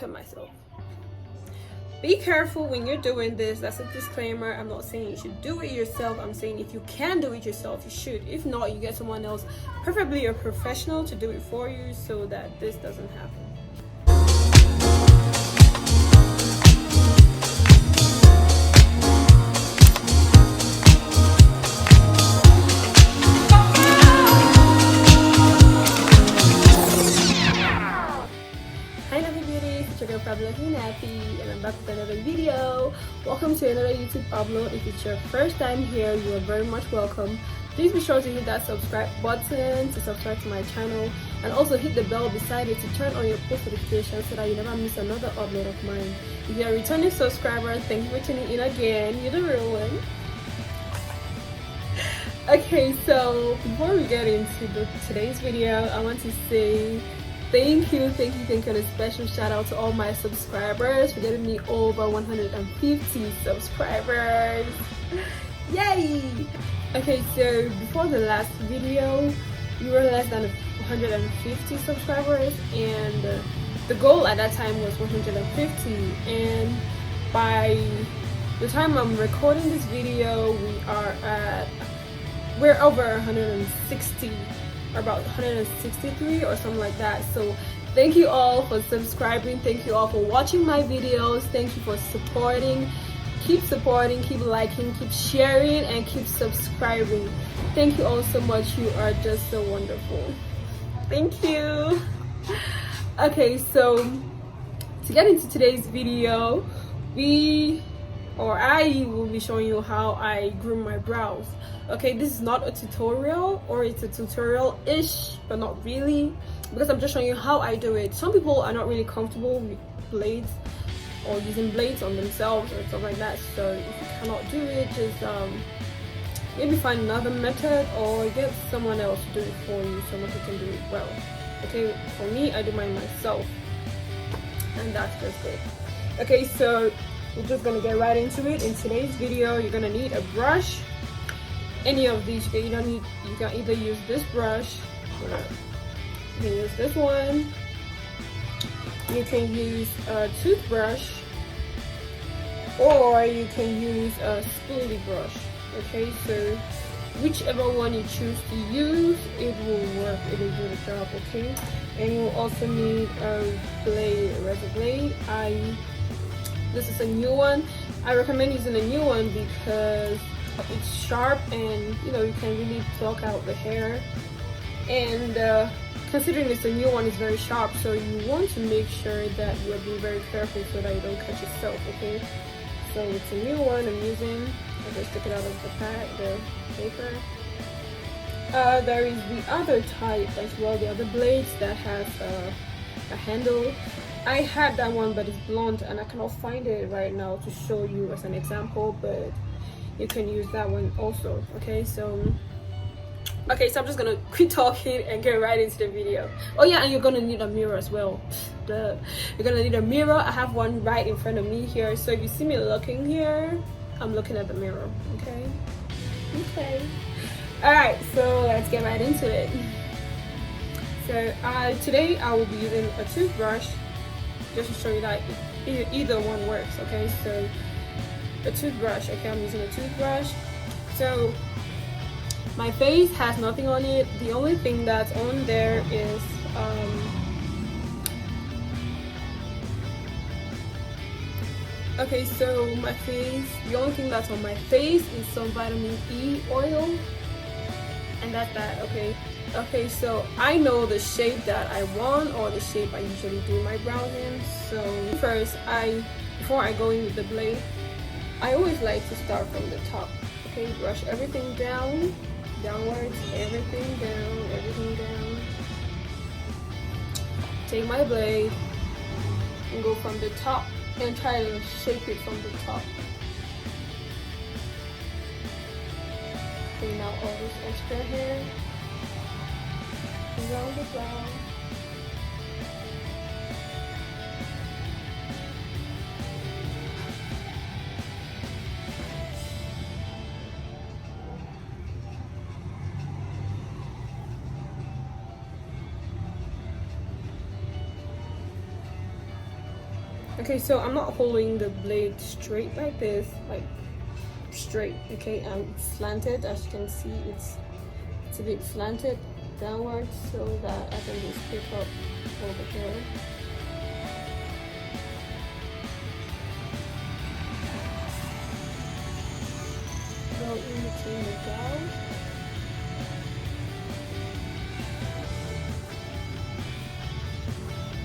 at myself. Be careful when you're doing this. That's a disclaimer. I'm not saying you should do it yourself. I'm saying if you can do it yourself, you should. If not, you get someone else, preferably a professional, to do it for you so that this doesn't happen. Nappy, and I'm back with another video. Welcome to another YouTube upload. If it's your first time here, you are very much welcome. Please be sure to hit that subscribe button to subscribe to my channel, and also hit the bell beside it to turn on your post notifications so that you never miss another upload of mine. If you're a returning subscriber, thank you for tuning in again. You're the real one. Okay, so before we get into today's video, I want to say thank you, and a special shout out to all my subscribers for getting me over 150 subscribers. Yay! Okay, so before the last video, we were less than 150 subscribers, and the goal at that time was 150. And by the time I'm recording this video, we're over 160. About 163 or something like that. So thank you all for subscribing, thank you all for watching my videos, thank you for supporting, keep liking, keep sharing, and keep subscribing. Thank you all so much. You are just so wonderful. Thank you. Okay, so to get into today's video, I will be showing you how I groom my brows. Okay, this is not a tutorial, or it's a tutorial-ish, but not really, because I'm just showing you how I do it. Some people are not really comfortable with blades or using blades on themselves or stuff like that, so if you cannot do it, just maybe find another method or get someone else to do it for you, someone who can do it well. Okay, for me, I do mine myself, and that's just it. Okay, so we're just gonna get right into it. In today's video, you're gonna need a brush. Any of these, you can either use this brush, you can use this one, you can use a toothbrush, or you can use a spoolie brush. Okay, so whichever one you choose to use, it will work, it will do the job. Okay, and you will also need a blade, a razor blade. This is a new one. I recommend using a new one because it's sharp, and you can really pluck out the hair, and considering it's a new one, it's very sharp, so you want to make sure that you are being very careful so that you don't cut yourself. Okay, so it's a new one I'm using. I just took it out of the paper. There is the other type as well, the other blades that has a handle. I had that one, but it's blunt, and I cannot find it right now to show you as an example, but you can use that one also. Okay, so I'm just gonna quit talking and get right into the video. Oh yeah, and you're gonna need a mirror as well. You're gonna need a mirror. I have one right in front of me here, so if you see me looking here, I'm looking at the mirror. Okay, all right, so let's get right into it. So today I will be using a toothbrush just to show you that either one works. Okay, so a toothbrush. Okay, I'm using a toothbrush. So my face has nothing on it. The only thing that's on there is okay, so my face, the only thing that's on my face is some vitamin E oil, and that's that. Okay, so I know the shape that I want, or the shape I usually do my brows in. So first, before I go in with the blade, I always like to start from the top. Okay, brush everything downwards, everything down. Take my blade and go from the top and try to shape it from the top. Clean out all this extra hair around the brow. Okay, so I'm not holding the blade straight like this, like straight. Okay, I'm slanted. As you can see, it's a bit slanted downwards so that I can just pick up over here. Go in between the brows.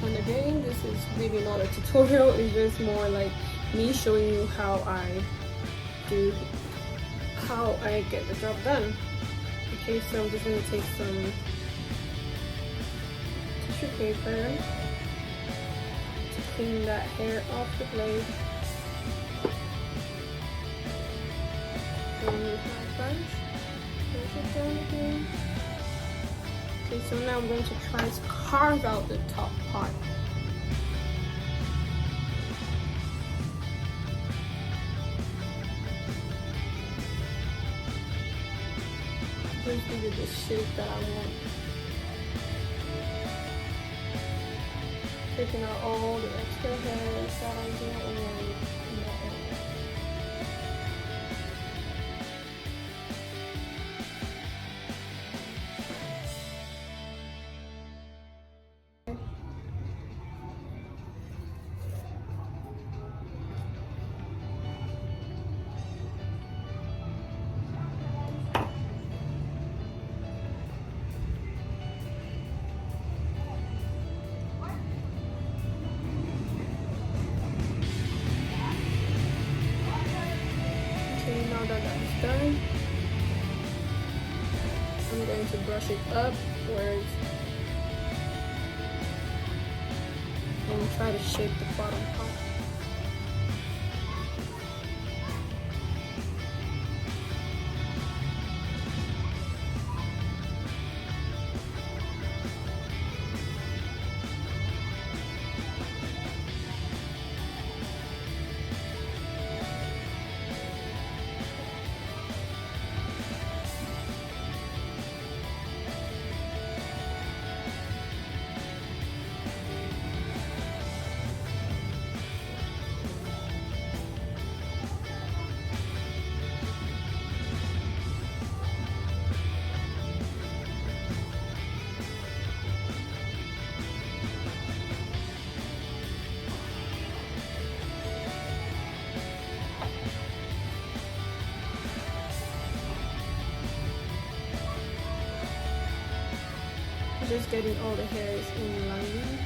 And again, this is really not a tutorial, it's just more like me showing you how I get the job done. Okay, so I'm just going to take some tissue paper to clean that hair off the blade. Remove my brush, push it down again. Okay, so now I'm going to try to carve out the top part. Just give it the shape that I want. Taking out all the extra hairs that I don't want in that area. Now that that's done, I'm going to brush it upwards and try to shape the bottom part. Just getting all the hairs in line.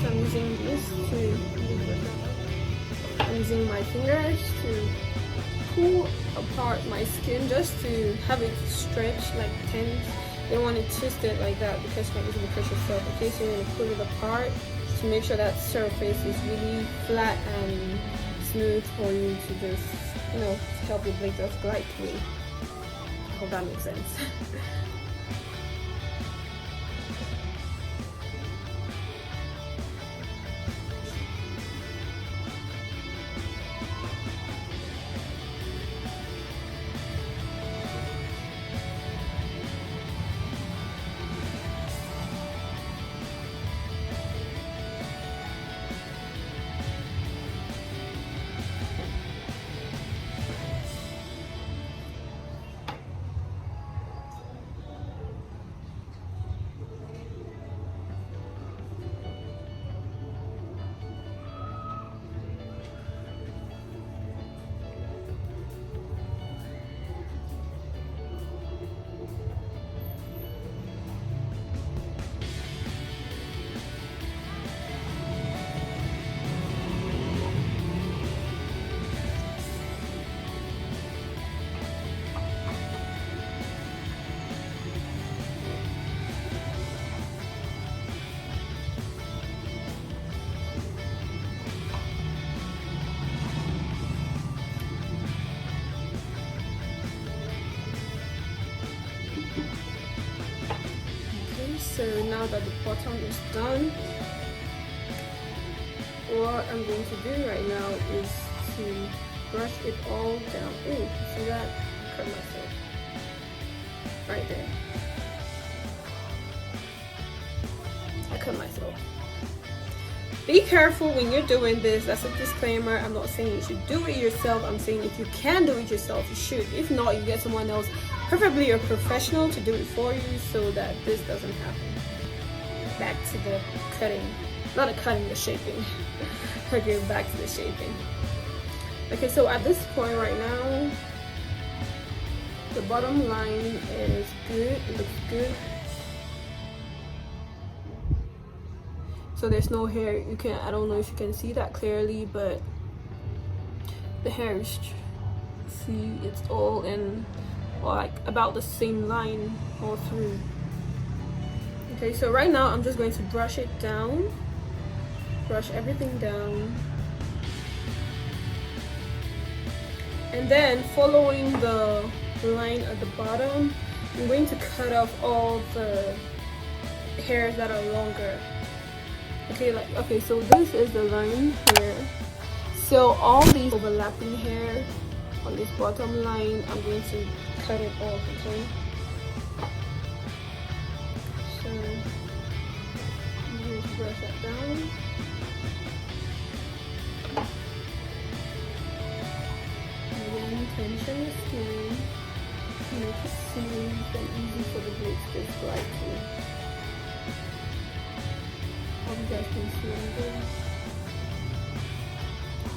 So I'm using this I'm using my fingers to pull apart my skin just to have it stretch like tense. You don't want to twist it like that because you might easily push yourself. Okay, so you're going to pull it apart to make sure that surface is really flat and smooth for you to just, you know, help your blade just glide through. I hope that makes sense. now that the bottom is done, what I'm going to do right now is to brush it all down. Ooh, see that? Cut myself right there. I cut myself. Be careful when you're doing this. That's a disclaimer. I'm not saying you should do it yourself. I'm saying if you can do it yourself, you should. If not, you get someone else, preferably a professional, to do it for you so that this doesn't happen. Back to the cutting. Not the cutting, the shaping. Okay, back to the shaping. Okay, so at this point right now, the bottom line is good. It looks good. So there's no hair. You can, I don't know if you can see that clearly, but the hair is, see, it's all in, like about the same line all through. Okay, so right now I'm just going to brush it down. Brush everything down. And then following the line at the bottom, I'm going to cut off all the hairs that are longer. Okay, so this is the line here. So all these overlapping hair on this bottom line, I'm going to cut it off, okay? So I'm going to brush that down. Tension the skin, make it smooth and easy for the blades to glide through. Hope you guys can see what I'm doing.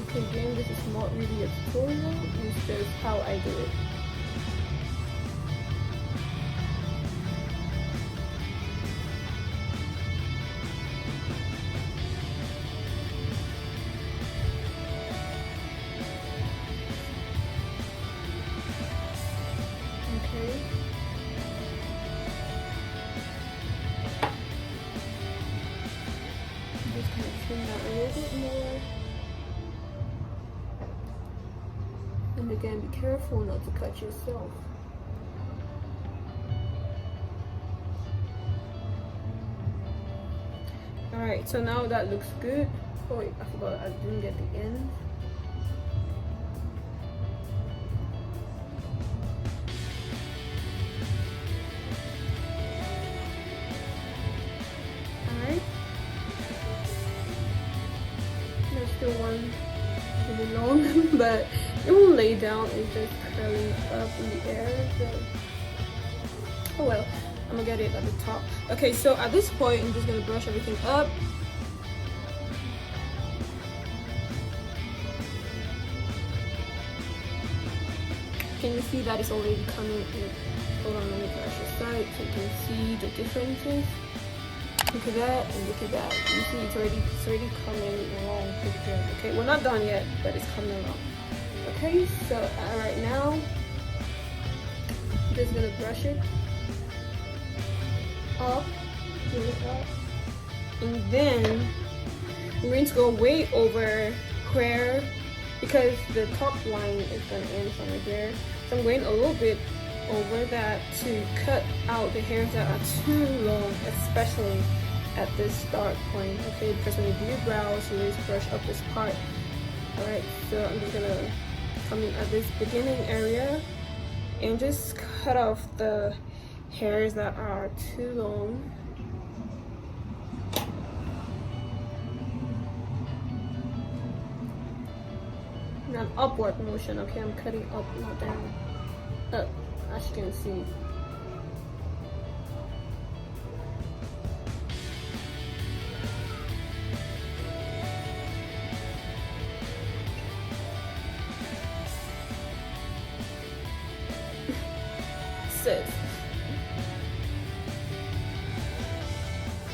Okay, again, this is not really a tutorial, it's just how I do it. And again, be careful not to cut yourself. Alright, so now that looks good. Oh wait, I forgot, I didn't get the end. Alright. There's still one really long, but it won't lay down, it's just curling up in the air. So. Oh well, I'm gonna get it at the top. Okay, so at this point, I'm just gonna brush everything up. Can you see that it's already coming in? Hold on, let me brush this side so you can see the differences. Look at that and look at that. You see it's already coming along pretty good. Okay, we're not done yet, but it's coming along. Okay, so right now I'm just gonna brush it up, and then I'm going to go way over where, because the top line is gonna end somewhere here. So I'm going a little bit over that to cut out the hairs that are too long, especially at this start point. Okay, because when you do your brows, you always brush up this part. Alright, so I'm just gonna come in at this beginning area and just cut off the hairs that are too long. In an upward motion, okay? I'm cutting up, not down. Up, as you can see.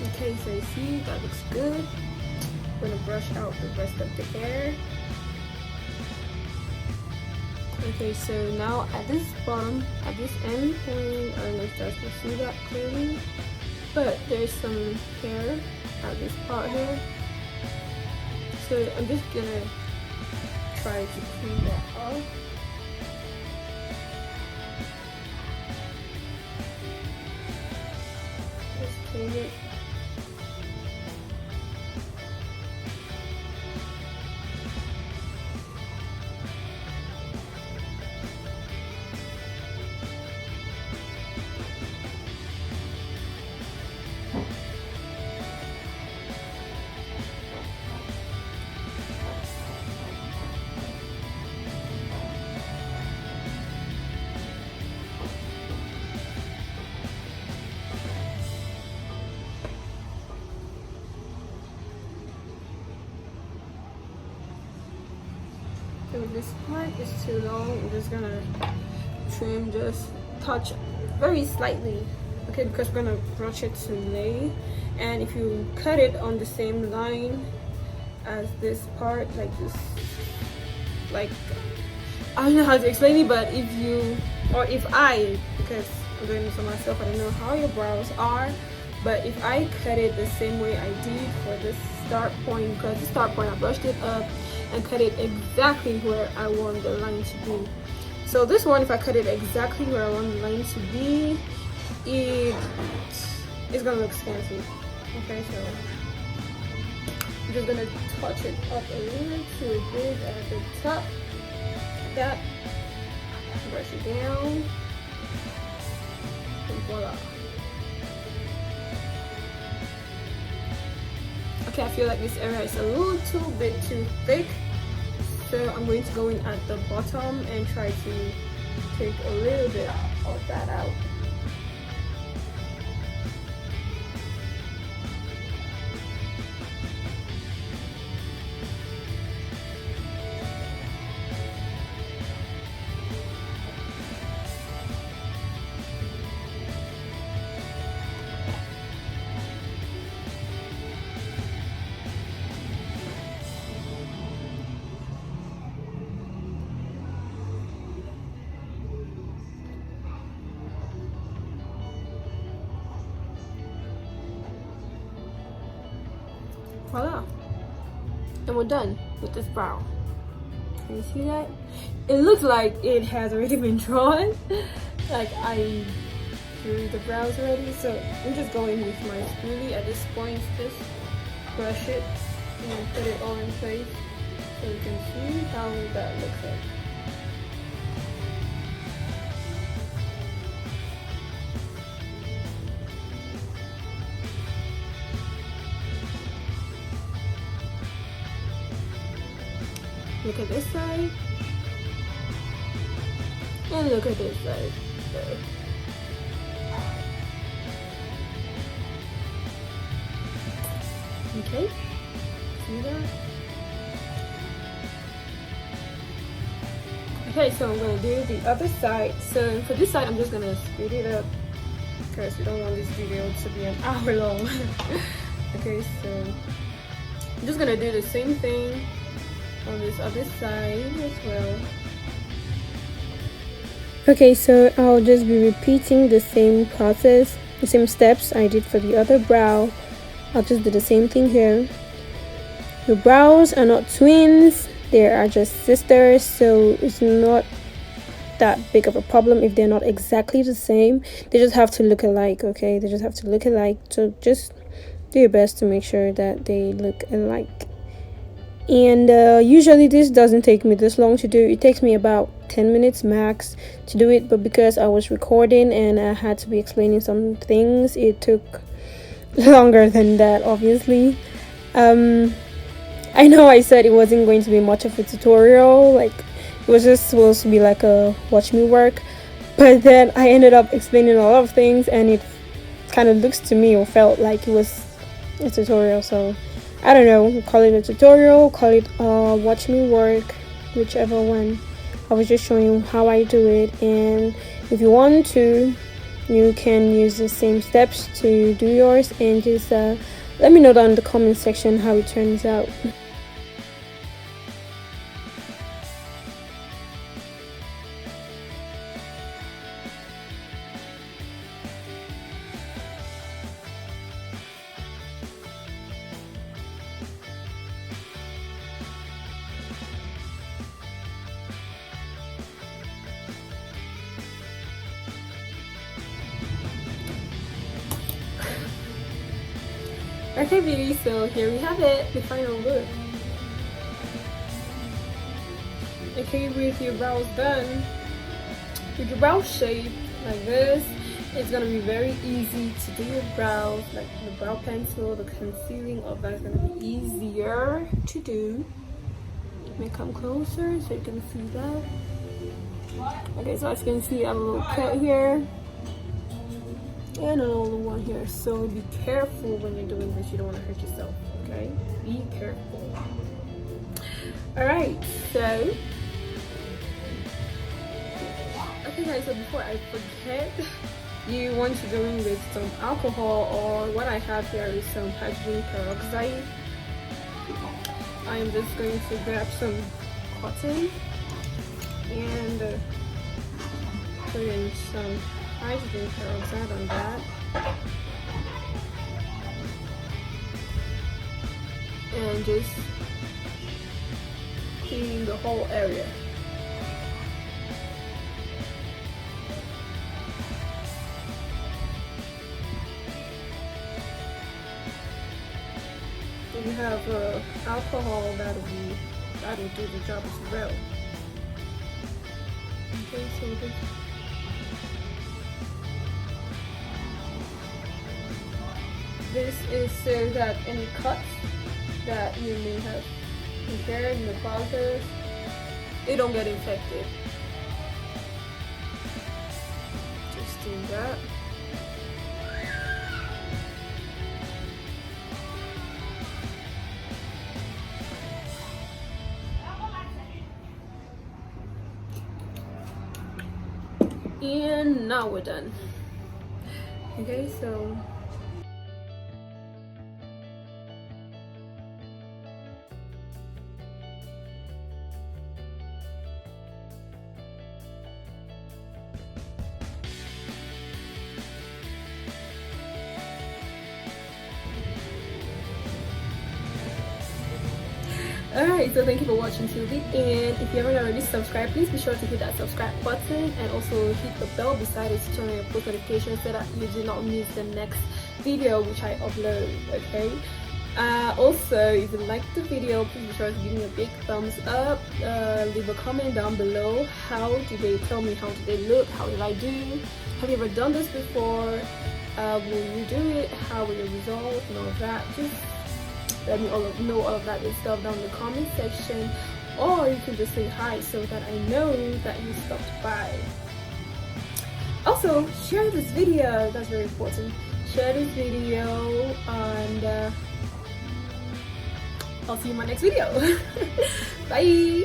Okay, so you see that looks good. I'm gonna brush out the rest of the hair. Okay, so now at this bottom, at this end point, I don't know if you guys can see that clearly, but there's some hair at this part here. So I'm just gonna try to clean that off. Just clean it So this part is too long. I'm just gonna trim, just touch very slightly, okay, because we're gonna brush it today. And if you cut it on the same line as this part, like this, like, I don't know how to explain it, but if you, or if I, because I'm doing this on myself, I don't know how your brows are, but if I cut it the same way I did for this start point, because the start point I brushed it up and cut it exactly where I want the line to be. So this one, if I cut it exactly where I want the line to be, it's gonna look fancy. Okay, so I'm just gonna touch it up a little too big at the top. That, brush it down, and voila. Okay, I feel like this area is a little bit too thick, so I'm going to go in at the bottom and try to take a little bit of that out. Voila, and we're done with this brow. Can you see that? It looks like it has already been drawn. Like I drew the brows already, so I'm just going with my spoolie at this point. Just brush it and put it all in place so you can see how that looks like. Look at this side, and look at this side. There. Okay, see that? Okay, so I'm gonna do the other side. So for this side, I'm just gonna speed it up because we don't want this video to be an hour long. Okay, so I'm just gonna do the same thing on this other side as well. Okay, so I'll just be repeating the same process, the same steps I did for the other brow. I'll just do the same thing here. Your brows are not twins, they are just sisters, so it's not that big of a problem if they're not exactly the same. They just have to look alike, okay? They just have to look alike, so just do your best to make sure that they look alike. And usually this doesn't take me this long to do. It takes me about 10 minutes max to do it, but because I was recording and I had to be explaining some things, it took longer than that, obviously. I know I said it wasn't going to be much of a tutorial, like it was just supposed to be like a watch me work, but then I ended up explaining a lot of things and it kind of looks to me or felt like it was a tutorial. So I don't know, call it a tutorial, call it watch me work, whichever one. I was just showing you how I do it, and if you want to, you can use the same steps to do yours, and just let me know down in the comment section how it turns out. Okay, beauty, so here we have it, the final look. Okay, with your brows done, with your brow shape like this, it's gonna be very easy to do your brows, like the brow pencil, the concealing, all that is gonna be easier to do. Let me come closer so you can see that. Okay, so as you can see, I have a little cut here and another one here, so be careful when you're doing this. You don't want to hurt yourself, okay? Be careful. All right, so Okay, so before I forget, you want to go in with some alcohol, or what I have here is some hydrogen peroxide. I am just going to grab some cotton and put in some hydrogen peroxide on that, and just clean the whole area. If you have alcohol, that'll do the job as well. Okay, so this is so that any cuts that you may have prepared in the process, they don't get infected. Just do that. And now we're done. Okay, so alright, so thank you for watching till the end. If you haven't already subscribed, please be sure to hit that subscribe button and also hit the bell beside it to turn on your post notifications so that you do not miss the next video which I upload. Okay, also if you like the video, please be sure to give me a big thumbs up. Leave a comment down below. Tell me how did they look, how did I do, have you ever done this before, will you do it, how were your results and all of that. Just let me know all of that good stuff down in the comment section, or you can just say hi so that I know that you stopped by. Also, share this video, that's very important. Share this video, and I'll see you in my next video. Bye.